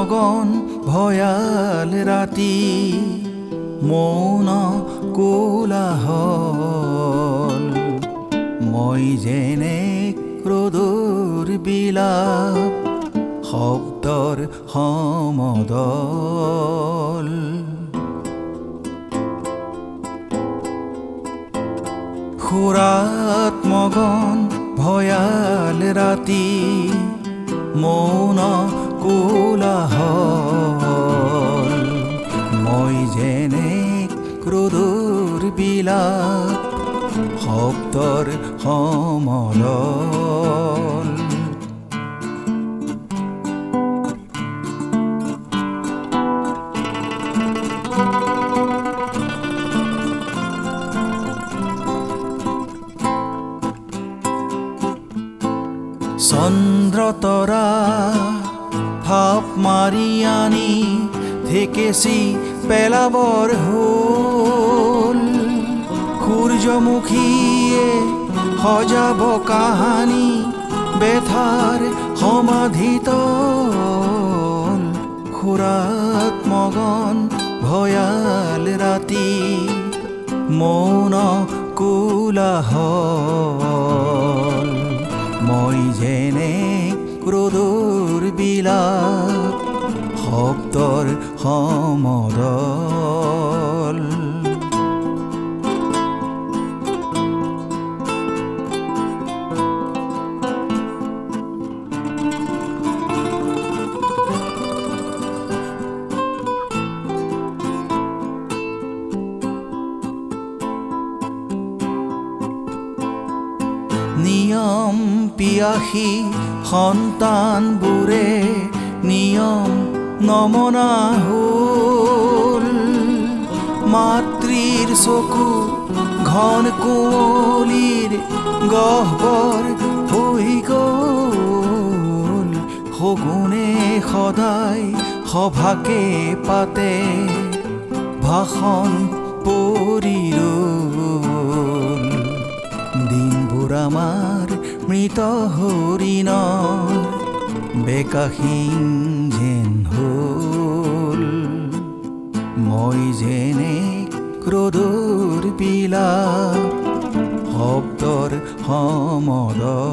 মগন ভয়াল ৰাতি মৌন কোলাহল মই যেনে ক্ৰোধৰ বিলাপ শব্দৰ সমদল সুৰাত মগন ভয়াল ৰাতি মৌন কোলাহল মই যেনে ক্ৰোধৰ বিলাপ শব্দৰ সমদল চন্দ্ৰতৰা ভাপ মাৰি আনি থেকেচি পেলাবৰ হ'ল সূৰ্যমুখীয়ে সজাব কাহানী বেথাৰ সমাধিতল সুৰাত মগন ভয়াল ৰাতি মৌন কোলাহল মই যেনে ক্ৰোধৰ বিলাপ শব্দৰ সমদল নিয়ম পিয়াসী সন্তানবোৰে নিয়ম নমনা হ'ল মাতৃৰ চকু ঘন কুঁৱলীৰ গহ্বৰ হৈ গ'ল শগুনে সদায় সভাকে পাতে ভাষণ পৰি ৰ'ল দিনবোৰ আমাৰ মৃত হৰিণৰ বেকাহীন যেন হ'ল মই যেনে ক্ৰোধৰ বিলাপ শব্দৰ সমদল